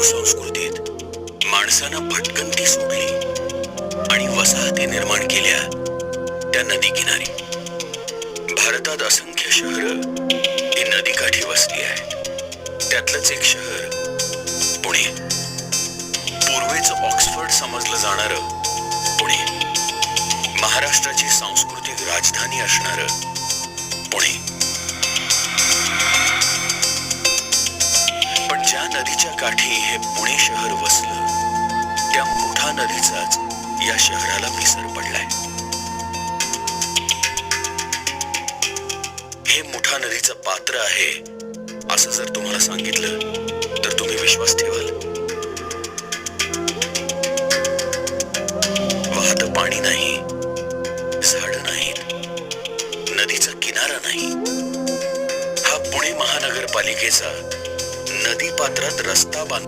संस्कृतीत माणसानं भटकंती सोडली आणि वसाहती निर्माण केल्या त्या नदी किनारी. भारतात असंख्य शहरं ही नदीकाठी वसली आहेत. त्यातलंच एक शहर पुणे. पूर्वेचं ऑक्सफर्ड समजलं जाणारं पुणे, महाराष्ट्राची सांस्कृतिक राजधानी असणारं पुणे. पण ज्या नदीच्या काठी हे पुणे शहर वसलं, त्या मुठा नदीचाच या शहराला विसर पडलाय. हे मुठा नदीचं पात्र आहे असं जर तुम्हाला सांगितलं तर तुम्ही विश्वास ठेवाल? वाहतं पाणी नाही, झाडं नाहीत, नदीचा किनारा नाही. हा पुणे महानगरपालिकेचा नदी पात्रात रस्ता